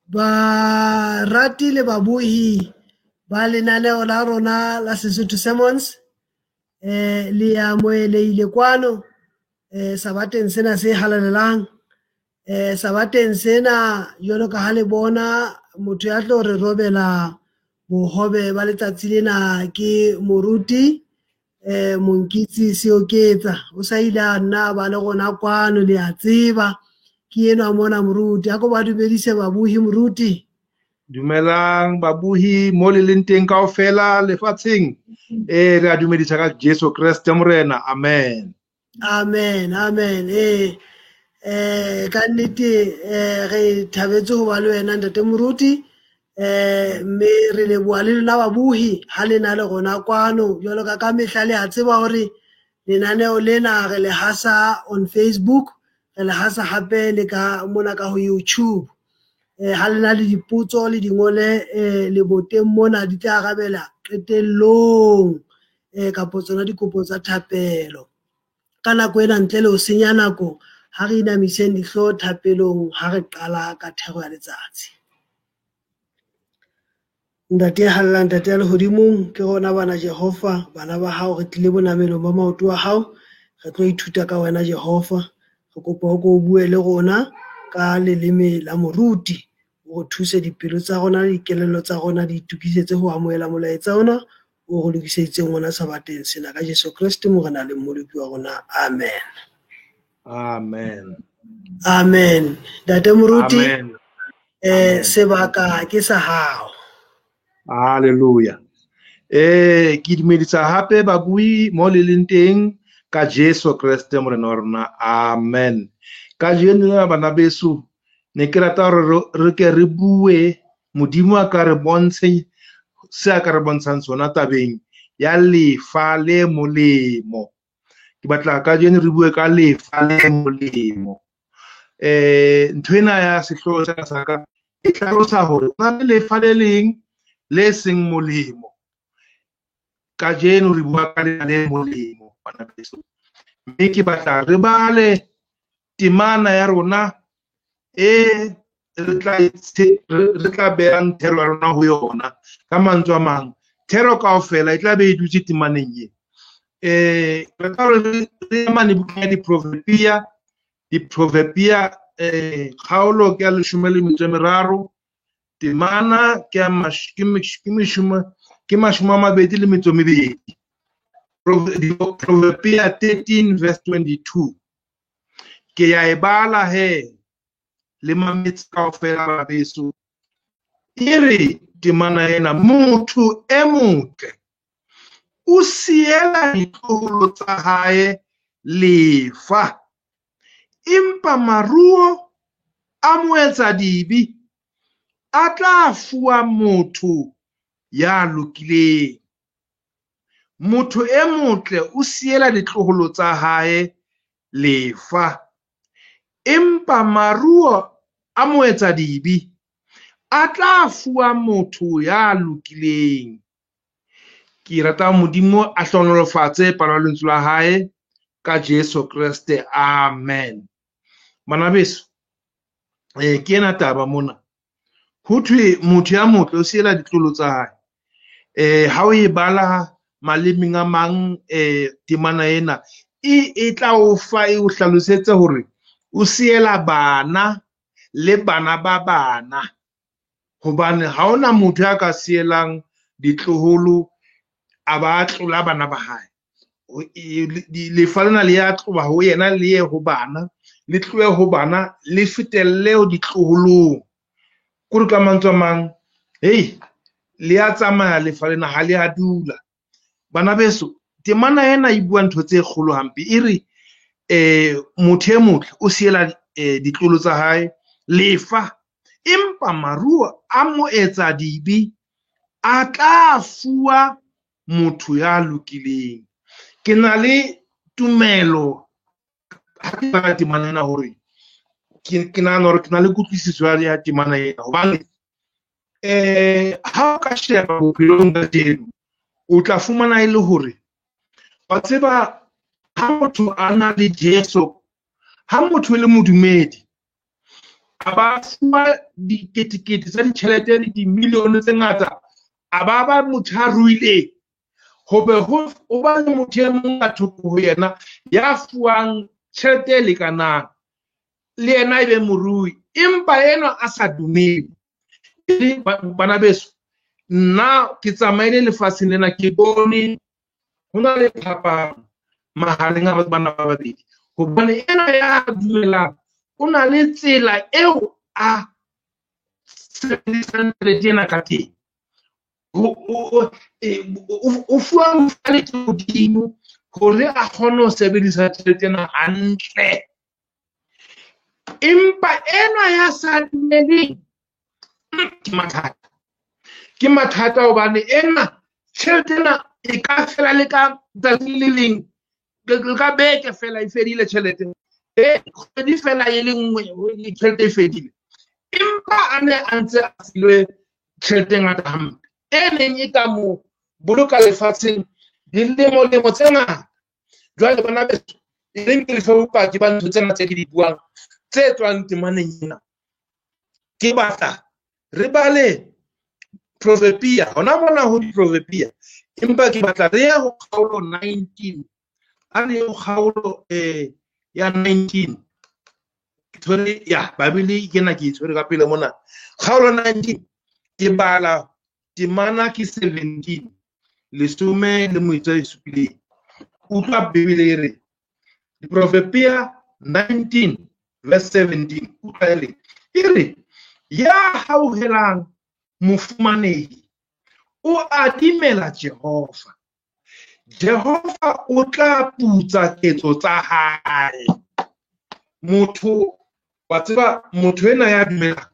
ba ratile babuhi ba lenaneo la rona la Sesotho Sermons le amoeleile kwano sabateng sena se halalelang sabateng sena jwalo ka ha le bona motho ya tlo re robela bohobe ba letsatsi lena ke moruti monkitsi Seoketsa o sa ile a nna ba le gona kwano le a tseba ke eno a mona moruti a ko ba dumedise babuhi moruti. Dumelang babuhi mo le leng teng kaofela lefatsheng re a dumedisa ka Jesu Kriste morena amen. Amen amen ka nnete re thabetse go ba le wena ntate moruti mme re leboa le lona babuhi ha le na le gona kwano jwalo ka mehla le a tseba gore lenaneo lena re le hasa on Facebook re le hasa hape le ka mona ka ho YouTube ha le na le dipotso le dingole le boteng mona di tla arabela qetellong kapo tsona dikopo tsa thapelo ka nako ena ntle le ho senya nako ha re inamiseng dihlo thapelong ha re qala ka thero ya letsatsi. Ntate hallang ntate ya lehodimong ke gona bana Jehova bana ba hao re tlile bonamelong ba maoto wa hao re tlo ithuta ka wena Jehova re kopa o go bue le rona ka leleme la moruti o thuse dipelo tsa rona le dikelello tsa rona di itukisetse ho amohela molaetsa ona o go lokiseditseng ngwana sabateng sena ka Jesu Kriste morena le mmoloki wa rona amen. Amen. Amen. Ntate moruti Amen. sebaka ke sa hao. Haleluya. Ke dumedisa hape babuhi mo le leng teng ka Jesu Kriste morena wa rona amen. Ka jeno bana beso ne ke rata gore re ke re bue modimo a ka re bontshe se a ka re bontshang sona tabeng ya lefa le molemo. Ke batla ka jeno re bue ka lefa le molemo. Ntho ena ya sehloho sa ka e tlhalosa hore na le lefa le leng le seng molemo. Ka jeno re bua ka le molemo bana beso. Mme ke batla re bale temana ya rona re tla behang thero ya rona ho yona ka mantswe a mang thero kaofela e tla be e dutse temaneng ye. Re tla re mane bukeng ya diproverbia kgaolo ke ya 13 temana ke ya mashome a mabedi le metso e mebedi. Proverbia 13 verse 22 ke ya e bala he le mametsi kaofela ba beso e re temana ena motho e motle o siela ditloholo tsa hae lefa empa maruo a mo etsa dibi a tla fuwa motho ya lokileng. Motho e motle o siela ditloholo tsa hae lefa empa maruo a mo etsa dibi a tla fuwa motho ya lokileng. Ke rata modimo a hlonolofatse palo ya lentswe la hae ka Jesu Kriste amen. Bana beso ke ena taba mona ho thwe motho ya motle o siela ditloholo tsa hae. Ha o e bala malemeng a mang temana ena e tla o fa e o hlalosetse hore o siela bana le bana ba bana hobane ha ona motho ya ka sielang ditloholo a ba tlola bana ba hae. Lefa lena le ya tloba ho yena le ye ho bana le tlohe ho bana le fetelle ho ditloholong kore ka mantswe a mang le ya tsamaya lefa lena ha le a dula. Bana beso temana ena e bua ntho tse kgolo hampe e re motho e motle o siela ditloholo tsa hae lefa empa maruo a mo etsa dibi a tla fuwa motho ya lokileng. Ke na le tumelo ha ke bala temana ena hore ke nahana hore ke na le kutlwisiso ya temana ena hobane ha o ka sheba bophelong ba teng o tla fumana e le hore wa tseba ha motho a na le Jesu, ha motho e le modumedi a ba fuwa diketekete tsa ditjhelete le dimilione tse ngata, a ba motho a ruile hobe ho ba le motho e mong a thoko ho yena ya fuwang tjhelete e lekanang le yena ebe morui, empa ena a sa dumele. Bana beso, nna ke tsamaile lefatsheng lena ke bone ho na le phapang mahareng a bana ba babedi, hobane ena ya dumelang o na le tsela eo a sebedisang tjhelete ena ka teng. O fuwa mofale ke Modimo hore a kgone ho sebedisa tjhelete ena hantle, empa ena ya sa dumeleng ke mathata hobane ena tjhelete ena e ka fela le ka tsatsi le leng, ka beke fela e fedile tjhelete, kgwedi fela e le nngwe tjhelete e fedile, empa a ne a ntse a filwe tjhelete e ngata hampe e neng e ka mo boloka lefatsheng dilemo tse ngata. Jwale bana beso, e reng ke lefe bopaki ba ntho tsena tse ke di buang tse tswang temaneng ena, ke batla re bale Proverbia, hona mona ho di-Proverbia, empa ke batla re ye ho kgaolo 19, a ne ho kgaolo ya 19, sorry, ya Babele ke na ke itshwere ka pele mona. Kgaolo 19 ke bala temana ke 17 lesome le moitso e supileng. Utlwa Bibele e re di-Proverbia 19 verse 17, utlwa e re ya hauhelang mofumanehi o adimela Jehova, Jehova o tla putsa ketso tsa hae. Motho wa tseba, motho ena ya dumela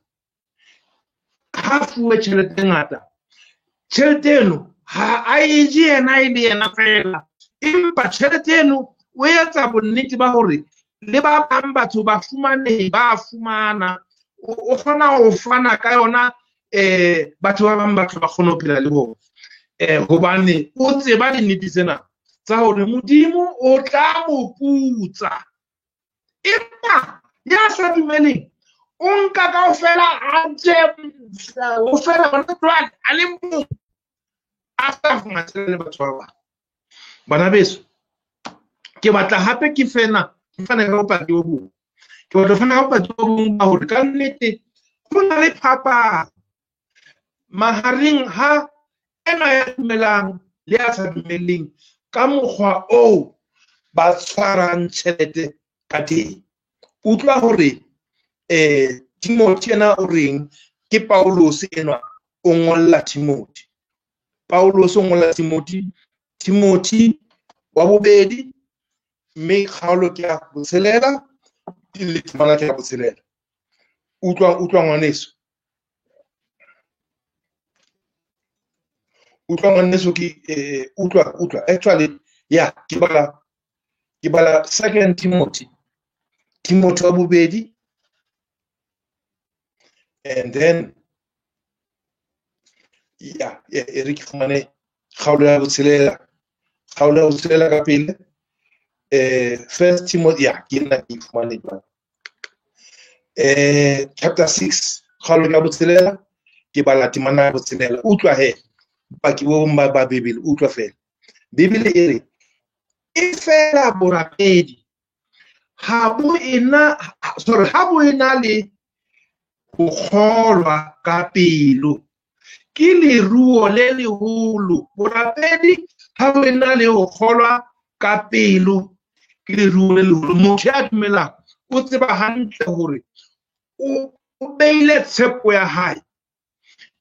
ha fuwe tjhelete ngata, tjhelete eno ha a e je yena e le yena fela, empa tjhelete eno o etsa bonnete ba hore le ba bang batho ba fumanehi ba fumana, o kgona ho fana ka yona batho ba bang batho ba kgona ho phela le bona, hobane o tseba dinnete tsena tsa hore Modimo o tla mo putsa. Empa ya sa dumeleng o nka kaofela a je o fela hona jwale a le mong a sa fumatsele le batho ba bang. Bana beso, ke batla hape ke fana ka bopaki bo bong, ke batla fana ka bopaki bo bong ba hore ka nnete ho na le phapang mahareng ha ena ya dumelang le ya sa dumeleng ka mokgwa o ba tshwarang tjhelete ka teng. Utlwa hore Timothy ena o reng ke Paulos enwa o ngolla Timothy. Paulos o ngolla Timothy wa bobedi, mme kgaolo ke ya botshelela le temana ke ya botshelela. Utlwa ngwaneso, utlwa actually ya ke bala 2 Timothy wa bobedi, and then ya re ke fumane kgaolo ya botshelela ka pele. 1 Timothy ya ke nna ke fumane chapter 6 kgaolo ya botshelela ke bala temana ya botshelela. Utlwa he baki bo ba Bibele, utlwa fela Bibele e re e fela borapedi ha bo ena le ho kgolwa ka pelo ke leruo le leholo. Borapedi ha bo ena le ho kgolwa ka pelo ke leruo le leholo. Motho ya dumelang o tseba hantle hore o beile tshepo ya hae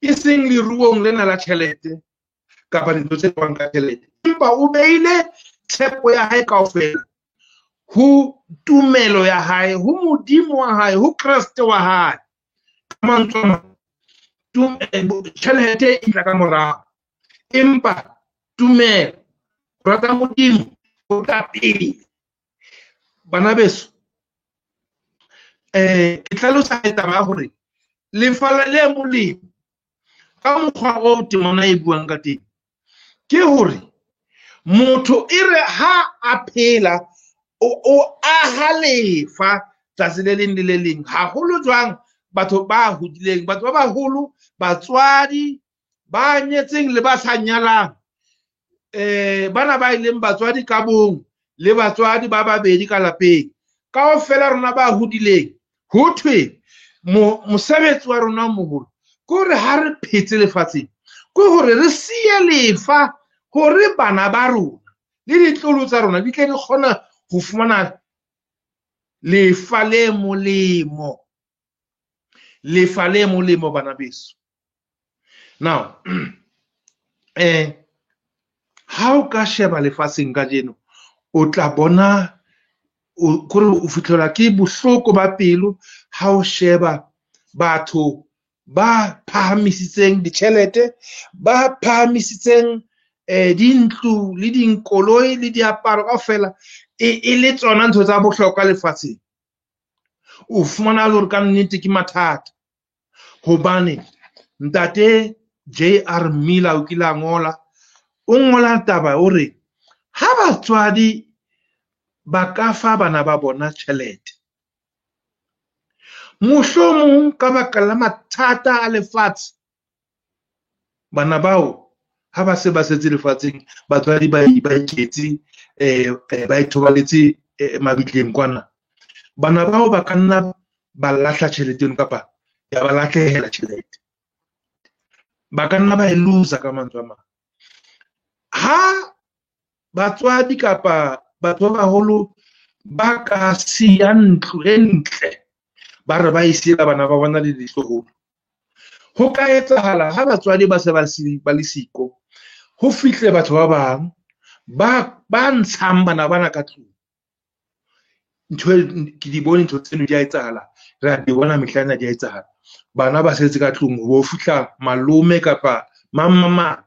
e seng leruong lena la tjhelete kapa dintho tse tswang ka tjhelete, empa o beile tshepo ya hae kaofela ho tumelo ya hae, ho Modimo wa hae, ho Kreste wa hae. Tjhelete e tla ka morao, empa tumelo, rata Modimo o tla pele. Bana beso, ke tlhalosa taba ya hore lefa le molemo ka mokgwa o temana e buang ka teng ke hore motho e re ha a phela o aha lefa tsatsi le leng le le leng, haholo jwang batho ba hodileng, batho ba baholo, batswadi ba nyetseng le ba sa nyalang, bana ba ileng batswadi ka bong le batswadi ba babedi ka lapeng, kaofela rona ba hodileng. Ho thwe mosebetsi wa rona o moholo ke hore ha re phetse lefatsheng, ke hore re siye lefa hore bana ba rona le ditloholo tsa rona di tle di kgona ho fumana lefa le molemo, lefa le molemo bana beso. Now ha o ka sheba lefatsheng ka jeno, o tla bona kore o fitlhelwa ke bohloko ba pelo ha o sheba batho ba phahamisitseng ditjhelete, ba phahamisitseng dintlu le dinkoloi le diaparo kaofela e le tsona ntho tsa bohlokwa lefatsheng. O fumana hore ka nnete ke mathata, hobane ntate J.R. Miller o kile a ngola, o ngola taba hore ha batswadi ba ka fa bana ba bona tjhelete, mohlomong ka baka la mathata a lefatshe, bana bao ha ba se ba setse lefatsheng, batswadi ba iketse ba ithobaletse mabitleng kwana, bana bao ba ka nna ba lahla tjhelete eno, kapa ya ba lahlehela tjhelete, ba ka nna ba e loser ka mantswe a mang. Ha batswadi kapa batho ba baholo ba ka siya ntlo e ntle, ba re ba isiela bana ba bona le ditloholo, ho ka etsahala ha batswadi ba se ba le siko, ho fihle batho ba bang ba ntshang bana bana ka tlung. Ntho ke di bone ntho tseno di a etsahala, re a di bona mehlana di a etsahala, bana ba setse ka tlung, ho fihla malome kapa mama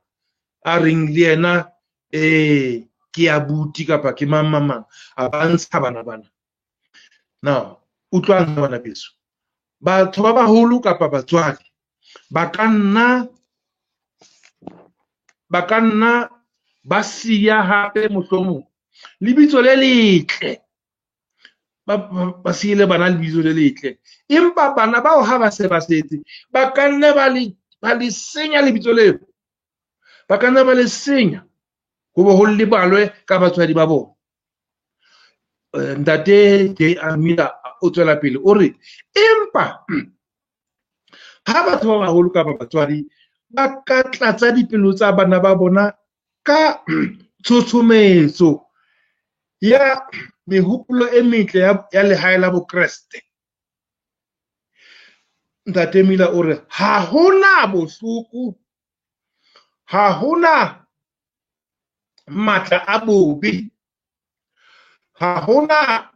a reng le yena ke abuti kapa ke mama a ba ntsha bana bana. Now utlwang bana beso, batho ba baholo kapa batswadi ba ka nna ba siya hape mohlomong lebitso le letle, ba siile bana lebitso le letle, empa bana bao ha ba se ba setse, ba ka nna ba le senya lebitso leo, ba ka nna ba le senya ho bo ho lebalwe ka batswadi ba bona. Ntate J.R. Miller o tswela pele o re, empa ha batho ba baholo kapa batswadi ba ka tlatsa dipelo tsa bana ba bona ka tshotshometso ya mehopolo e metle ya lehae la Bokreste, ntate Miller o re ha hona bohloko, ha hona matla a bobe, ha hona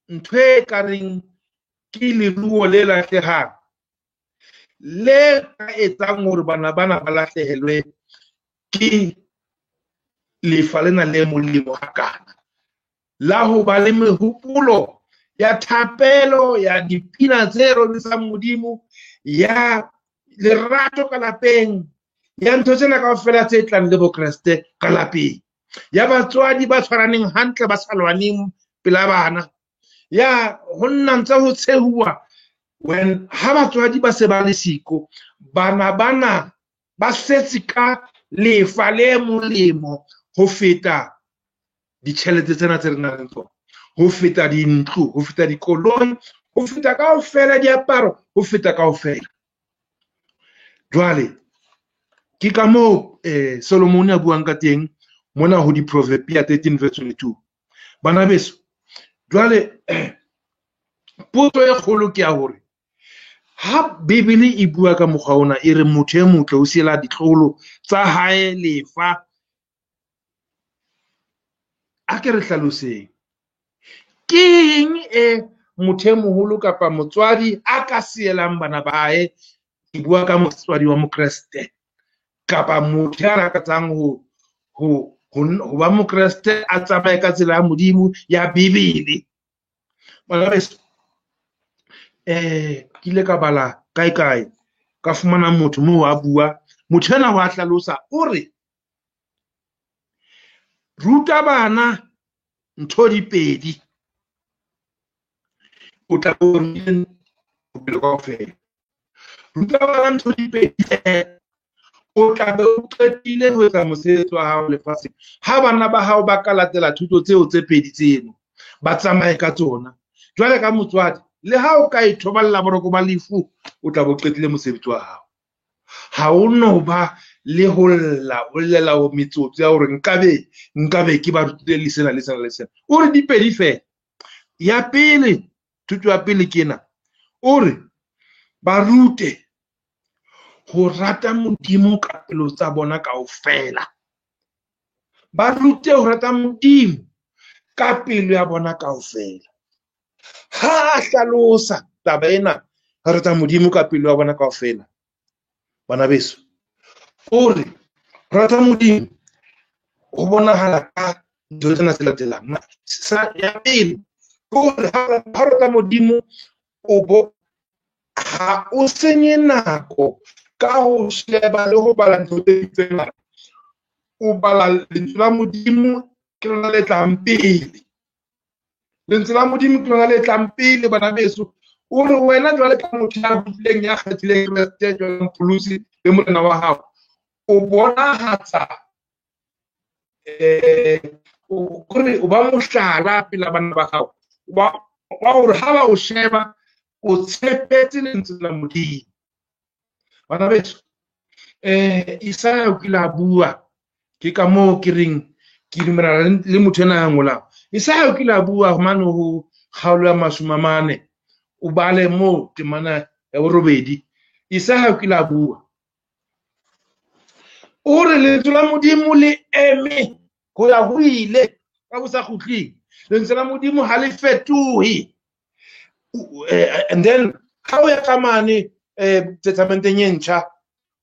ntho e kareng ke leruo le lahlehang le ka etsang hore bana bana ba lahlehelwe ke lefa lena le molemo hakana, la ho ba le mehopolo ya thapelo, ya dipina tse rorisang Modimo, ya lerato ka lapeng, ya ntho tsena kaofela tse tlang le Bokreste ka lapeng, ya batswadi ba tshwaraneng hantle, ba sa lwaneng pela bana, ya ho nna ntse ho tshehuwa ha batswadi ba se ba le siko, bana bana ba setse ka lefa le molemo ho feta ditjhelete tsena tse re nang le tsona, ho feta dintlo, ho feta dikoloi, ho feta kaofela diaparo, ho feta kaofela. Jwale ke ka moo Solomon a buang ka teng mona ho di-Proverbia 13:22. Bana beso, jwale potso e kgolo ke ya hore ha Bibele e bua ka mokgwa ona, e re motho e motle o siela ditloholo tsa hae lefa, a ke re hlaloseng ke eng motho e moholo kapa motswadi a ka sielang bana ba hae, ke bua ka motswadi wa Mokreste kapa motho ya rakatsang ho ba Mokreste, a tsamaye ka tsela ya Modimo ya Bibele. Bana beso, ke ile ka bala kae ka fumana motho moo a bua, motho ena wa hlalosa o re ruta bana ntho di pedi, o tla bo kaofela. ruta bana ntho di pedi o tla be o qetile ho etsa mosebetsi wa hao lefatsheng ha bana ba hao ba ka latela thuto tseo tse pedi tseno ba tsamaye ka tsona. Jwale ka motswadi, le ha o ka ithoballa boroko ba lefu, o tla bo qetile mosebetsi wa hao. Ha o no ba le ho llela ho metsotso ya hore nkabe ke ba rutile le sena. O re di pedi fela. Ya pele, thuto ya pele kena, o re ba rute ho rata Modimo ka pelo tsa bona kaofela. Ba rute ho rata Modimo ka pelo ya bona kaofela. Ha hlalosa taba ena, ho rata Modimo ka pelo ya bona kaofela, bana beso, o re rata Modimo ho bonahala ka ntho tsena tse latelang. Ya pele, o re ha rata Modimo ha o senye nako ka ho sheba le ho bala ntho tse itseng. O bala lentswe la Modimo ke lona le tlang pele. Lentswe la Modimo ke lona le tlang pele, bana beso. O re wena jwale ka motho ya butleng, ya kgethileng Kreste, jwale Mpolosi le morena wa hao, o bonahatsa o ba mohlala pela bana ba hao wa hore ha ba o sheba o tshepetse lentswe la Modimo. Bana beso, Isaya o kile a bua, ke ka moo ke reng ke dumellana le motho ena ya ngolang. Isaya o kile a bua mane ho kgaolo ya 40 o bale moo temana ya 8. Isaya o kile a bua, o re lentswe la Modimo le eme ho ya ho ile ka bosa kgutling. Lentswe la Modimo ha le fetohe. And then ha o ya ka mane testamenteng e ntjha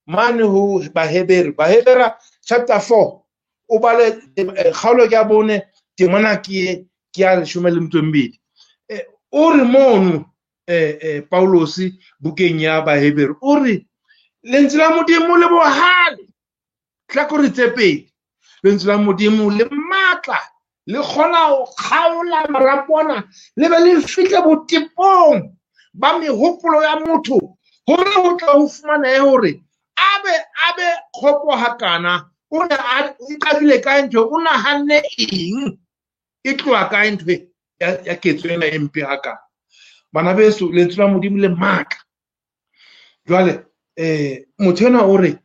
mane ho Bahebera chapter 4 o bale kgaolo ya bone temana ke ya 12. O re mono Paulos bukeng ya Bahebera o re lentswe la Modimo le bohale tlhakore tse pedi. Lentswe la Modimo le matla, le kgona ho kgaola marapona, le be le fihle botepong ba mehopolo ya motho, hore ho tla ho fumana hore abe khopo hakana o ne a qadile ka ntho, o nahanne eng, e tloa ka ntho ya ketso ena e mpe hakana. Bana beso, lentswe la Modimo le matla. Jwale motho ena o re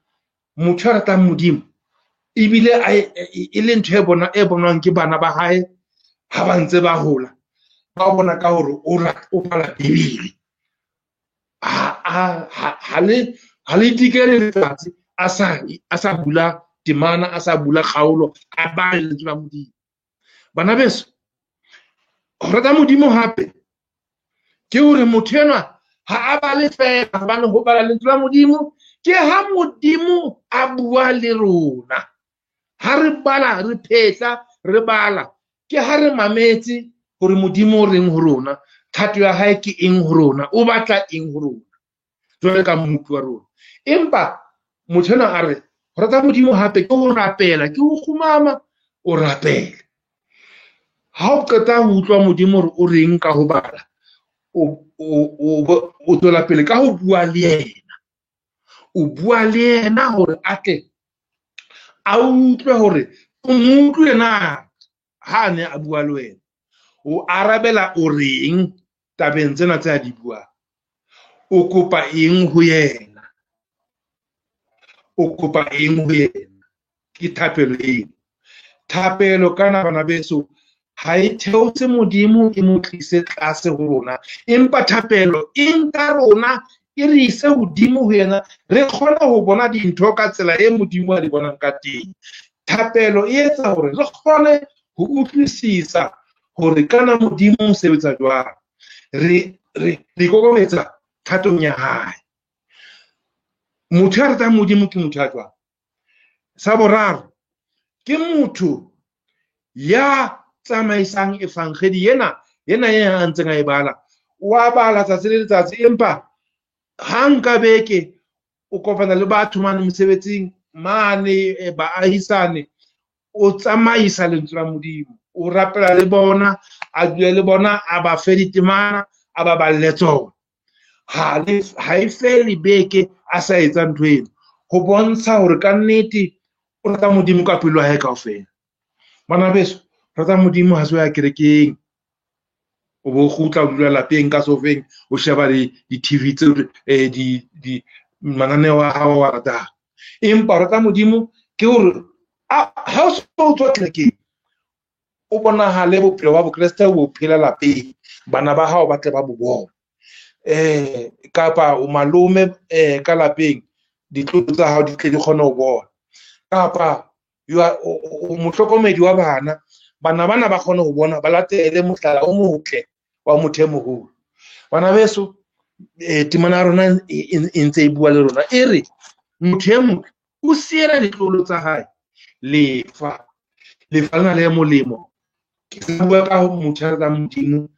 motho a ratang Modimo ebile e le ntho e bonwang ke bana ba hae ha ba ntse ba hola, ba bona ka hore o bala Bibele. Ha le dikele letsatsi a sa bula temana, a sa bula kgaolo, a ba lentswe la Modimo. Bana beso, ho rata Modimo hape ke hore motho enwa ha a bale fela hobane ho bala lentswe la Modimo ke ha Modimo a bua le rona. Ha re bala, re phetla, re bala, ke ha re mametse hore Modimo o reng ho rona, thato ya hae ke eng ho rona, o batla eng ho rona, jwale ka mmupi wa rona. Empa motho enwa a re ho rata Modimo hape ke ho rapela, ke ho khumama o rapele. Ha o qeta ho utlwa Modimo hore o reng ka ho bala, o tswela pele ka ho bua le yena. O bua le yena hore atle a utlwe hore o mmutlwe na ha ne a bua le wena. O arabela o reng tabeng tsena tse a di buang. O kopa eng ho yena, o kopa eng ho yena. Ke thapelo eo. Thapelo kana bana beso ha e theotse Modimo e mo tlise tlase ho rona, empa thapelo e nka rona e re ise hodimo ho yena, re kgona ho bona dintho ka tsela e Modimo a di bonang ka teng. Thapelo e etsa hore re kgone ho utlwisisa hore kana Modimo o sebetsa jwang, re ikokobetsa thatong ya hae. Motho a ratang Modimo ke motho a jwang? Sa boraro, ke motho ya tsamaisang efangeli ena e ntseng a e bala. Wa bala tsatsi le letsatsi, empa ha nka beke o kopana le batho mane mosebetsing mane baahisane, o tsamaisa lentswe la Modimo, o rapela le bona, a dule le bona, a ba fe ditemana, a ba balle tsona. ha e fele beke a sa etsa ntho eno ho bontsha hore ka nnete o rata Modimo ka pelo ya hae kaofela. Bana beso, rata Modimo ha se ya kerekeng o bo khutla o dula lapeng ka sofeng o sheba di-TV tseo di mananeo a hao wa rata. Empa rata Modimo ke hore ha o so tswa kerekeng o bonahale bophelo ba bokreste bo phela lapeng, bana ba hao ba tle ba bo bona. Kapa o malome ka lapeng ditlolo tsa hao di tle di kgone ho bona, kapa o mohlokomedi wa bana bana ba kgone ho bona, ba latele mohlala o motle wa motho e moholo. Bana beso, temana ya rona e ntse e bua le rona e re motho e motle o siela ditlolo tsa hae lefa lena le molemo. Ke bua ka motho a ratang Modimo,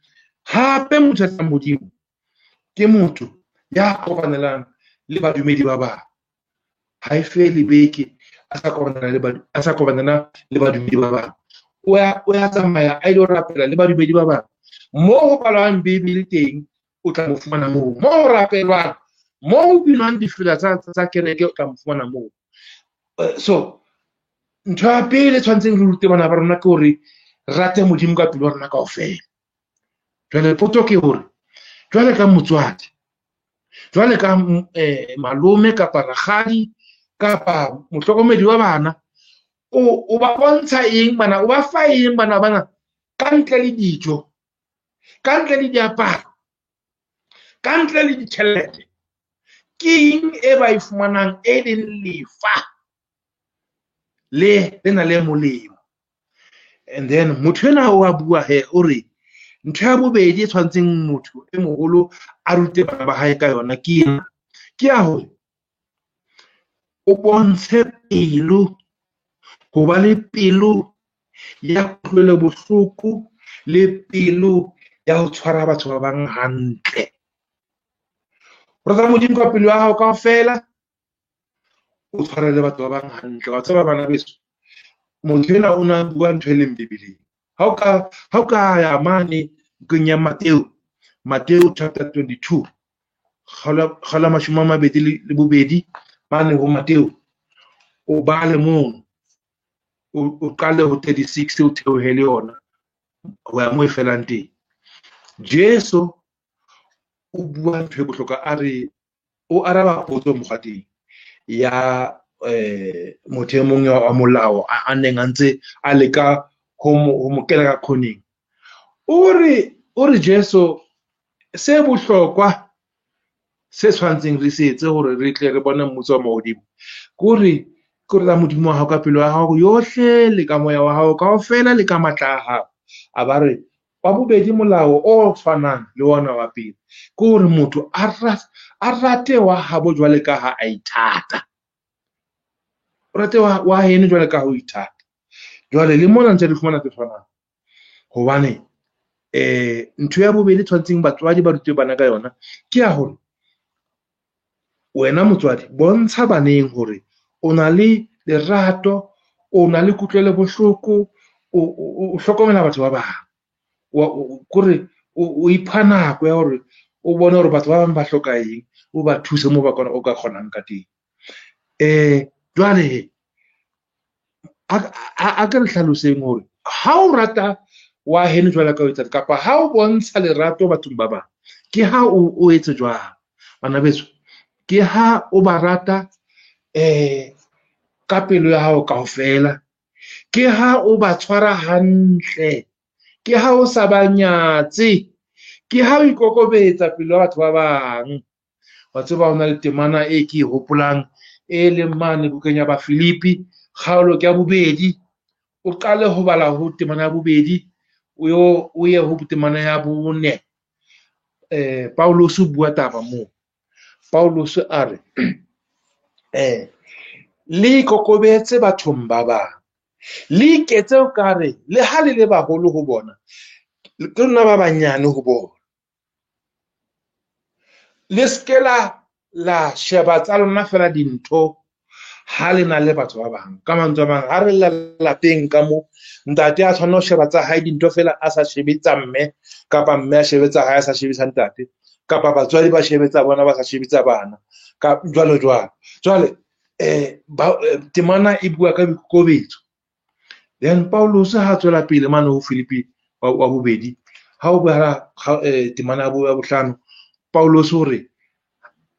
hape motho a ratang Modimo ke motho ya kopanelang le badumedi ba bang. Ha e fele beke a sa kopanela le badumedi ba bang. O ya tsamaya a ile rapela le badumedi ba bang. Mo ho palwang Bebele teng o tla mo fumana moo. Mo ho rapelwang, mo ho binwang difela tsa kereke o tla mo fumana moo. So ntho ya pele tshwantseng re rute bana ba rona ke hore rate Modimo ka pelo ya rona kaofela. Jwale potso ke hore jwale ka motswadi, jwale ka malome kapa rakgadi kapa mohlokomedi wa bana, o ba bontsha eng bana, o ba fa eng bana ka ntle le dijo, ka ntle le diaparo, ka ntle le ditjhelete? Ke eng e ba e fumanang e leng lefa lena le molemo? And then motho ena o a bua he o re ntho ya bobedi e tshwantseng motho e moholo a rute bana ba hae ka yona ke ya hore o bontshe pelo, ho ba le pelo ya kutlwelo bohloko le pelo ya ho tshwara batho ba bang hantle. Rata Modimo ka pelo ya hao kaofela, o tshware le batho ba bang hantle. Wa tseba bana beso, motho ena o na bua ntho e leng Bebeleng. Ha o ka ya mane bukeng ya Mateo chapter 22 kgala 22 mane ho Mateo, o bale moo o qale ho 36 o theohele yona ho ya moo e felang teng. Jesu o bua ntho e bohlokwa, a re o araba potso mokgateng ya motho e mong wa molao a neng a ntse a leka ho mo kena ka khoneng. O re Jesu se bohlokwa se tshwantseng re se etse hore re tle re bone mmuso wa Modimo ke hore Modimo wa hao ka pelo ya hao yohle le ka moya wa hao kaofela le ka matla a hao. A ba re wa bobedi molao o tshwanang le wona wa pele ke hore motho a rate wa habo jwale ka ha a ithata, o rate wa heno jwale ka ho ithata. Jwale le mona ntse re fumana tse tshwanang, hobane ntho ya bobedi tshwantseng batswadi ba rute bana ka yona ke ya hore wena motswadi bontsha baneng hore o na le lerato, o na le kutlwelo bohloko, o hlokomela batho ba bang, kore o ipha nako ya hore o bone hore batho ba bang ba hloka eng, o ba thuse mo o ka kgonang ka teng. Jwale a ka re hlaloseng hore ha o rata wa heno jwale ka o etsa, kapa ha o bontsha lerato bathong ba bang, ke ha o etse jwang bana beso? Ke ha o ba rata ka pelo ya hao kaofela, ke ha o ba tshwara hantle, ke ha o sa ba nyatse, ke ha o ikokobetsa pelo ya batho ba bang. Wa tseba hona le temana e ke hopolang e leng mane bukeng ya Bafilipi kgaolo ya 2, o qale ho bala ho temana ya 2 o ye ho temana ya 4. Paulus o bua taba moo. Paulus a re le ikokobetse bathong ba bang, le iketse o kare le ha le le baholo ho bona ke lona ba banyane ho bona. Le ske la sheba tsa lona fela dintho ha le na le batho ba bang. Ka mantswe a mang, ha re lapeng ka moo, ntate a tshwanela ho sheba tsa hae dintho fela a sa shebe tsa mme, kapa mme a shebe tsa hae a sa shebe sa ntate. kapa batswadi ba shebetsa bona ba sa shebetsa bana ka jwalo jwale temana e bua ka boikokobetso. Then Paulus ha tswela pele mane ho Filipi wa bobedi ha o bala temana ya bohlano, Paulus o re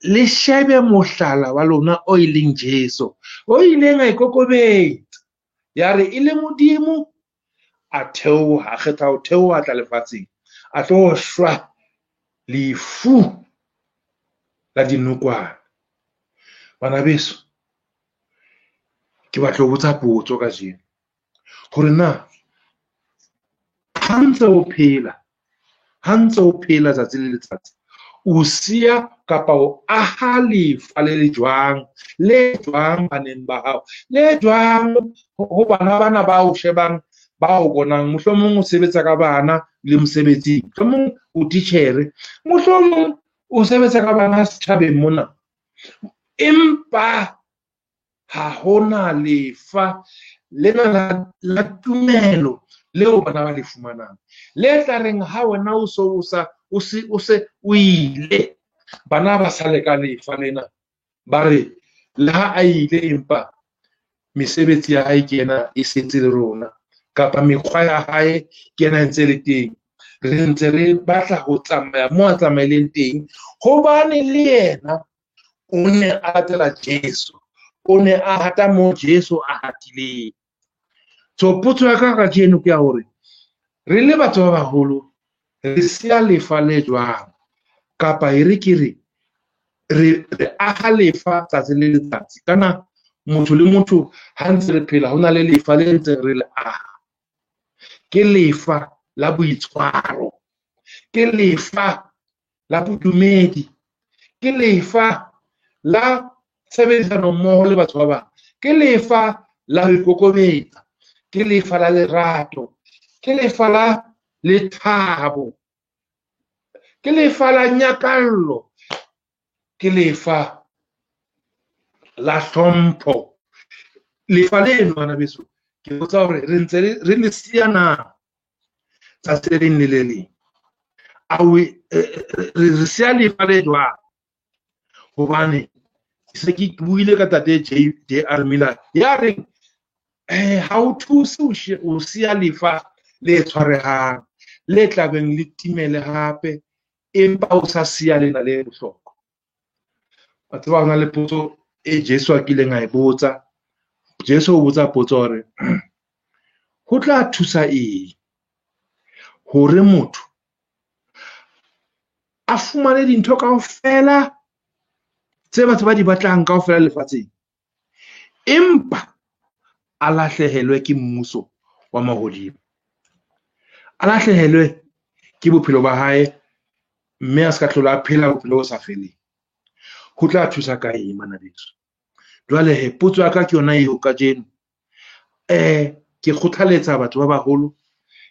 le shebe mohlala wa lona o ileng Jesu o ileng a ikokobetsa, ya re ile Modimo a theoha, a kgetha ho theoha tla lefatsheng, a tlo shwa lefu la dinokwane. Bana beso, ke batla ho botsa potso ka jeno hore na ha ntse o phela tsatsi le letsatsi, o siya kapa o aha lefa le jwang baneng ba hao, le jwang ho bana bana ba o shebang ba o bonang, mohlomong o sebetsa ka bana le mosebetsing, mohlomong o titjhere, mohlomong o sebetsa ka bana setjhabeng mona, empa ha hona lefa lena la tumelo leo bana ba le fumanang, le tla reng ha wena o se o ile, bana ba sa le ka lefa lena, ba re le ha a ile empa mesebetsi ya hae ke yena e setse le rona, kapa mekgwa ya hae ke yena ntse le teng, re ntse re batla ho tsamaya mo a tsamaileng teng, hobane le yena o ne a latela Jesu, o ne a hata mo Jesu a hatileng. So potso ya ka jeno ke ya hore re le batho ba baholo re siya lefa le jwang, kapa re aha lefa tsatsi le letsatsi, kana motho le motho ha ntse re phela ho na le lefa le ntse re le aha, ke lefa la boitshwaro, ke lefa la bodumedi, ke lefa la tshebedisano mmoho le batho ba bang, ke lefa la ho ikokobetsa, ke lefa la lerato, ke lefa la lethabo, ke lefa la nyakallo, ke lefa la hlompho. Lefa leno bana beso ke botsa hore re ntse re le siya na tsatsi le leng le le leng, re siya lefa le jwang, hobane se ke buile ka tate J.R. Miller ya re ha o thuse o siya lefa le tshwarehang, le tlabeng le timele hape, empa o sa siya lena le bohlokwa. Batho ba hona le potso e Jesu a kileng a e botsa. Jesu o botsa potso hore ho tla thusa eng hore motho a fumane dintho kaofela tse batho ba di batlang kaofela lefatsheng, empa a lahlehelwe ke mmuso wa mahodimo, a lahlehelwe ke bophelo ba hae, mme a ska hlola a phela bophelo bo sa feleng. Ho tla thusa ka eng bana beso? Jwale potso ya ka ke yona eo ka jeno. Ke kgothaletsa batho ba baholo,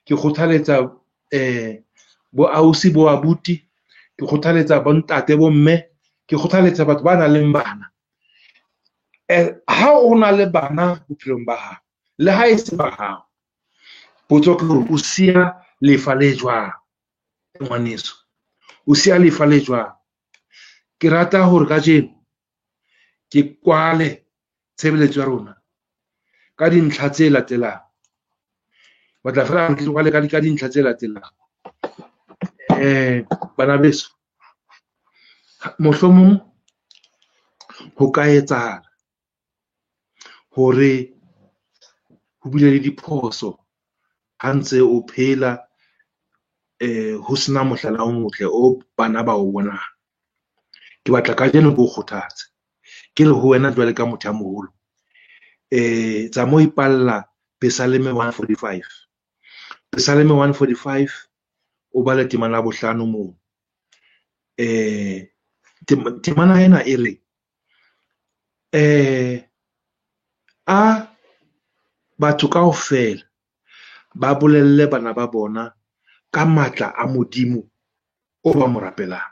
ke kgothaletsa bo ausi bo abuti, ke kgothaletsa bo ntate bo mme, ke kgothaletsa batho ba nang le bana, ha o na le bana bophelong ba hao, le ha e se ba hao, potso ke hore o siya lefa le jwang ngwaneso, o siya lefa le jwang? Ke rata hore ka jeno ke kwale tshebeletso ya rona ka dintlha tse latelang. Batla fela ke kwale ka dintlha tse latelang. Bana beso, mohlomong ho ka etsahala hore ho bile le diphoso ha ntse o phela ho sena mohlala o motle o bana ba o bonang. Ke batla ka jeno go kgothatsa ke le ho wena jwale ka motho a moholo, tsa mo ipalla Psalm 145. Psalm 145 o bala temana bohlano moo. Temana ena e re a batho kaofela ba bolelle bana ba bona ka matla a Modimo o ba mo rapelang.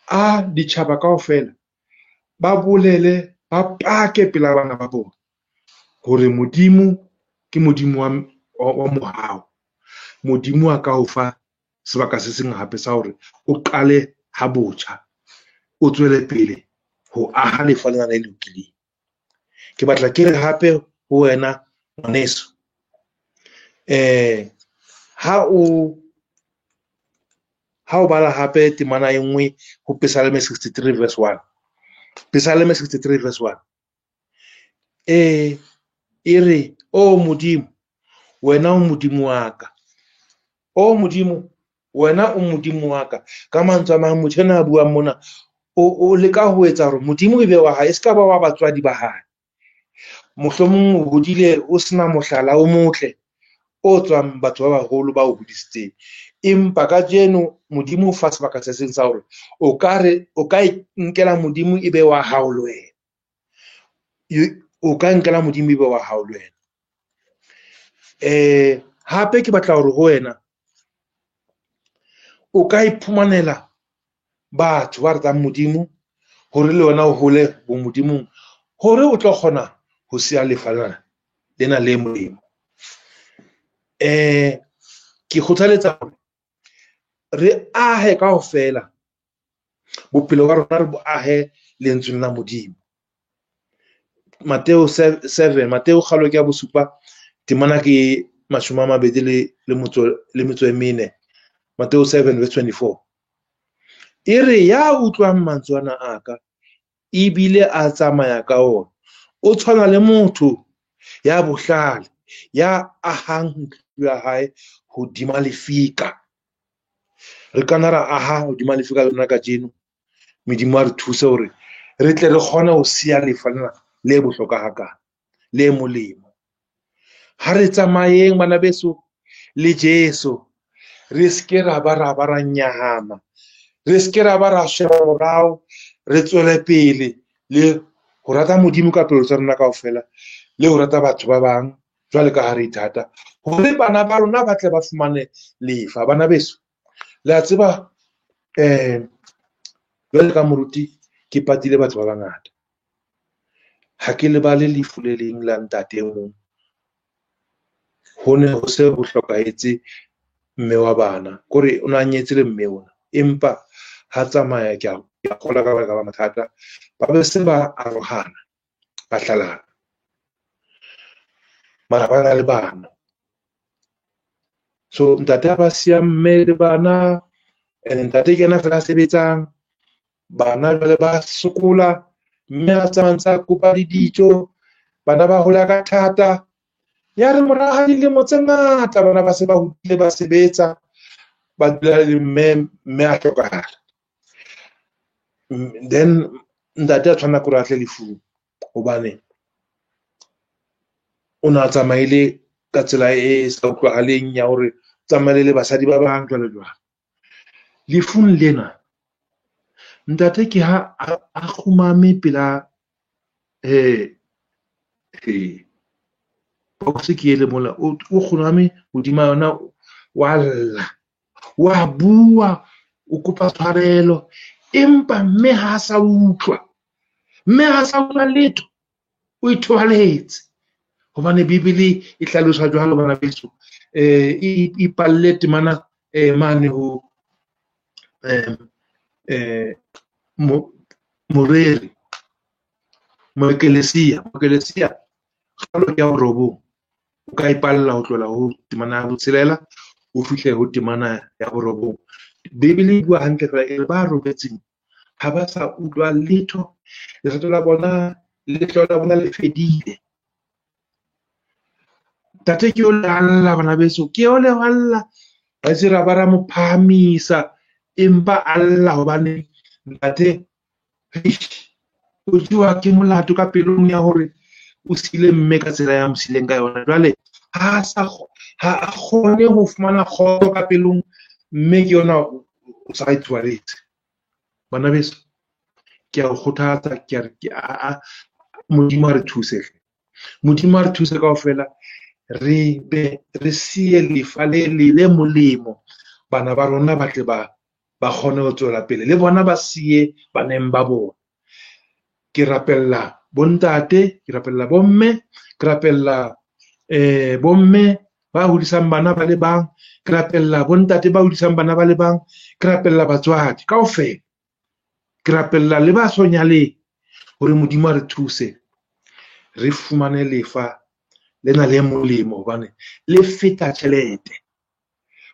A ditjhaba kaofela ba bolele, ba pake pela bana ba bona hore Modimo ke Modimo wa mohao, Modimo a ka o fa sebaka se seng hape sa hore o qale ha botjha o tswele pele ho aha lefa lena le lokileng. Ke batla ke re hape ho wena ngwaneso, ha o bala hape temana e nngwe ho Psalm 63 verse 1. Psalm 63 verse 1. E re, o Modimo, wena o Modimo wa ka. O Modimo, wena o Modimo wa ka. Ka mantswe a mang, motho enwa a buang mona o leka ho etsa hore Modimo ebe wa hae, e ska ba wa batswadi ba hae. Mohlomong o hodile o sena mohlala o motle o tswang batho ba baholo ba o hodisitseng, empa ka jeno Modimo o fa sebaka se seng sa hore o ka nkela Modimo ebe wa hao le wena. O ka nkela Modimo ebe wa hao le wena. Hape ke batla hore ho wena o ka iphumanela batho ba ratang Modimo hore le wena o hole bo Modimong, hore o tlo kgona ho siya lefa lena le molemo. Ke kgothaletsa hore re ahe kaofela bophelo ba rona, re bo ahe lentsweng la Modimo. Mateo 7, Mateo kgalo ke ya bosupa, temana ke 24. Mateo 7 verse 24. E re, ya utlwang mantswe ana a ka ebile a tsamaya ka ona, o tshwana le motho ya bohlale ya ahang ntlo ya hae hodima lefika. Re kana ra aha hodima lefika lona ka jeno. Modimo a re thuse hore re tle re kgone ho siya lefa lena le bohlokwa hakana, le molemo. Ha re tsamayeng bana beso le Jesu, re ske ra ba ra nyahama, re ske ra ba ra sheba morao, re tswele pele le ho rata Modimo ka pelo tsa rona kaofela, le ho rata batho ba bang jwale ka ha re ithata, hore bana ba rona ba tle ba fumane lefa. Bana beso, le a tseba jwale ka moruti ke patile batho ba bangata, ha ke lebale lefu le leng la ntate mong. Ho ne ho se ho hlokahetse mme wa bana, kore o na nyetse le mme ona, empa ha tsamaya ke a kgola ka baka ba mathata, ba be se ba arohana, ba hlalana, mara ba na le bana. So ntate a ba siya mme le bana, ntate ke yena fela a sebetsang, bana jwale ba sokola, mme a tsamantsa kopa le dijo, bana ba hola ka thata. Ya re mora ha dilemo tse ngata bana ba se ba hodile, ba sebetsa, ba dula le mme a hlokahala. Then ntate a tshwana kore a tle lefung, hobane o na tsamaile ka tsela e sa utlwahaleng ya hore tsamaile le basadi ba bang jwale jwale. Lefung lena ntate ke ha a khumame pela boxe ke ele mola o khumame hodima yona, wa lla, wa bua, o kopa tshwarelo, empa mme ha sa utlwa, mme ha sa utlwa letho, o ithobaletse. Hobane Bibele e hlalosa jwalo bana beso, e palle temana mane ho moreri, moekelesia kgalo ke ya ho robong, o ka ipalla ho tlola ho temana ya botshelela o fihle ho temana ya borobong. Bibele e bua hantle fela e re ba robetseng ha ba sa utlwa letho, lerato la bona le hlola bona le fedile. Tate ke o le alla bana beso, ke o le alla, ba se ra ba ra mo phahamisa, empa alla hobane ntate o jiwa ke molato ka pelong ya hore o sile mme ka tsela ya mosileng ka yona. Jwale ha a kgone ho fumana kgotso ka pelong, mme ke yona o sa itshwaretse. Bana beso ke a o kgothatsa, ke a re Modimo a re thuse, Modimo a re thuse kaofela, re siye lefa le molemo, bana ba rona ba tle ba kgone ho tswela pele, le bona ba siye baneng ba bona. Ke rapella bontate, ke rapella bomme, ke rapella bomme ba hodisang bana ba le bang, ke rapella bontate ba hodisang bana ba le bang, ke rapella batswadi kaofela, ke rapella le ba sonyaleng hore Modimo a re thuse re fumane lefa lena le molemo hobane le feta tjhelete.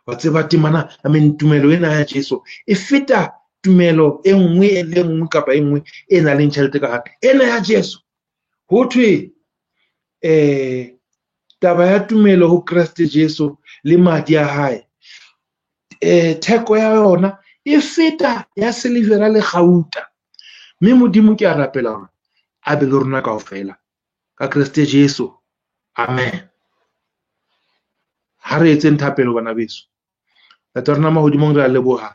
Wa tseba temana, tumelo ena ya Jesu e feta tumelo e nngwe le nngwe kapa e nngwe e nang le tjhelete ka hare. Ena ya Jesu ho thwe taba ya tumelo ho Kriste Jesu le madi a hae, theko ya yona e feta ya silivera le gauta. Mme Modimo ke a rapela hore a be le rona kaofela ka Kriste Jesu. Amen. Ha re etseng thapelo bana beso, la rona mahodimong re a leboha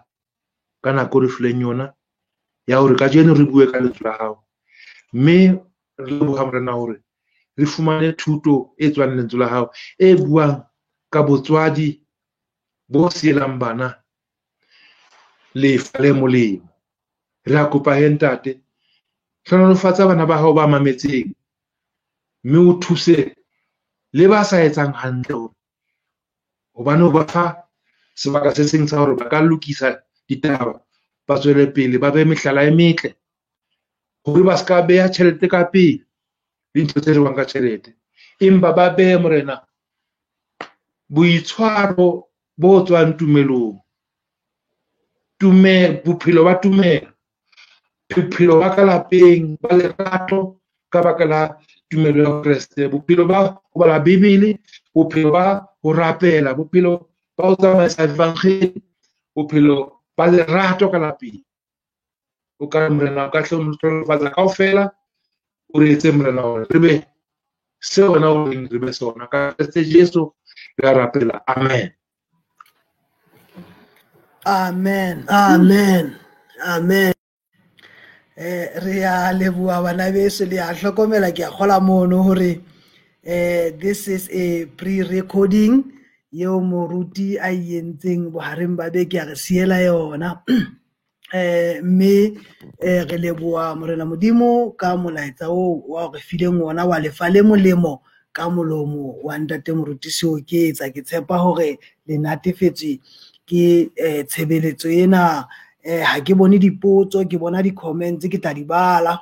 ka nako re fileng yona ya hore ka jeno re bue ka lentswe la hao, mme re leboha morena hore re fumane thuto e tswang lentswe la hao e buang ka botswadi bo sielang bana lefa le molemo. Re a kopa he ntate, hlonolofatsa bana ba hao ba mametseng, mme o thuse le ba sa etsang hantle hobane o ba fa sebaka se seng sa hore ba ka lokisa ditaba, ba tswele pele, ba be mehlala e metle hore ba ska beha tjhelete ka pele dintho tse rewang ka tjhelete, empa ba behe morena boitshwaro bo tswang tumelong, bophelo ba tumelo, bophelo ba ka lapeng ba lerato ka baka la tumelo ya Kreste, bophelo ba ho bala Bibele, bophelo ba ho rapela, bophelo ba ho tsamaisa evangeli, bophelo ba lerato ka lapeng. O ka morena o ka hlonolofatsa kaofela, o re etse morena hore re be se wena o reng re be sona ka Kriste Jesu re a rapela. Amen. Amen, amen, amen. Re a leboha bana beso, le a hlokomela, ke a kgola mono hore this is a pre-recording yeo moruti a yentseng bohareng ba beke a re siela yona. Mme re leboha morena Modimo ka molaetsa o wa re fileng ona wa lefa le molemo ka molomo wa ntate moruti Seoketsa. Ke tshepa hore le natefetswe ke tshebeletso ena. Ha ke bone dipotso, ke bona di-comments, ke tla di bala.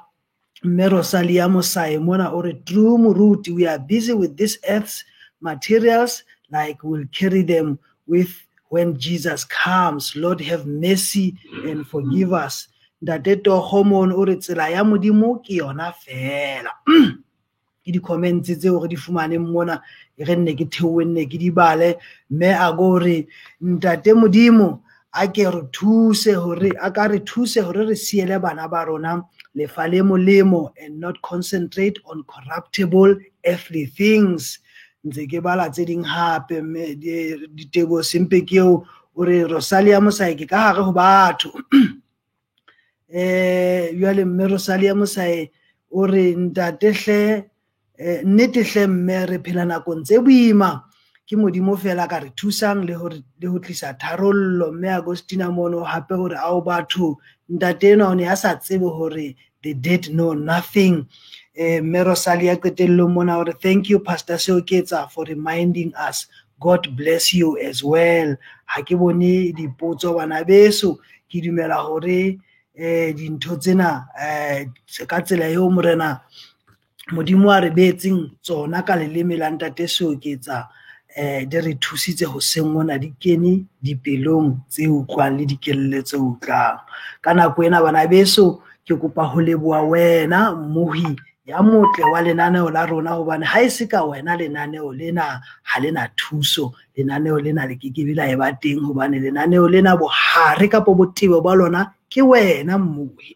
Mme Rosalia Mosai mona o re, true moruti, we are busy with this earth's materials like we'll carry them with when Jesus comes. Lord have mercy and forgive us. Ntate Tohomon o re, tsela ya Modimo ke yona fela. Ke di-comments tseo re di fumaneng mona e re nne ke theowe nne ke di bale. Mme a go re ntate Modimo a ke re thuse hore a ka re thuse hore re siele bana ba rona lefa le molemo and not concentrate on corruptible earthly things. Ntse ke bala tse ding hape mme ditebo sempe ke o re Rosalia Mosai ke ka hare ho batho. Jwale mme Rosalia Mosai o re ntate hle nnete hle mme re phela nakong tse boima, ke Modimo fela ka re thusang le ho tlisa tharollo. Mme Agostina mono hape hore ao batho ntate ena o ne a sa tsebe hore the dead know nothing. Mme Rosalia qetellong mona hore thank you Pastor Seoketsa for reminding us. God bless you as well. Ha ke bone dipotso bana beso, ke dumela hore dintho tsena ka tsela eo morena Modimo a re beetseng tsona ka leleme la ntate Seoketsa di re thusitse ho seng mona, di kene dipelong tse utlwang le dikelello tse utlwang. Ka nako ena bana beso ke kopa ho leboha wena mmohi ya motle wa lenaneo la rona, hobane ha e se ka wena lenaneo lena ha lena thuso, lenaneo lena le kekebe la eba teng, hobane lenaneo lena bohare kapa botebo ba lona ke wena mmohi.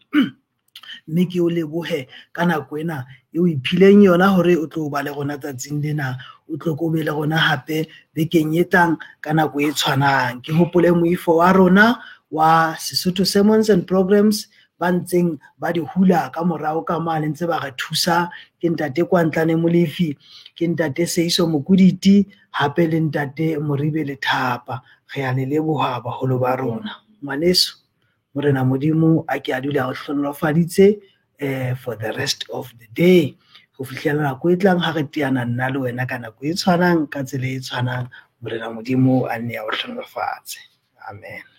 Mme ke o lebohe ka nako ena e o iphileng yona hore o tlo ba le rona tsatsing lena, o tlo ko be le rona hape bekeng e tlang ka nako e tshwanang. Ke hopole moifo wa rona wa Sesotho Sermons and Programs ba ntseng ba di hula ka morao ka mane ntse ba re thusa, ke ntate Kwantlane Molefi, ke ntate Seiso Mokuditi, hape le ntate Moribe Lethapa. Re a le leboha baholo ba rona. Ngwaneso morena Modimo a ke a dula o hlonolofaditse for the rest of the day. ho fihlela nako e tlang ha re teana nna le wena ka nako e tshwanang ka tsela e tshwanang. Morena Modimo a nne a o hlonolofatse. Amen.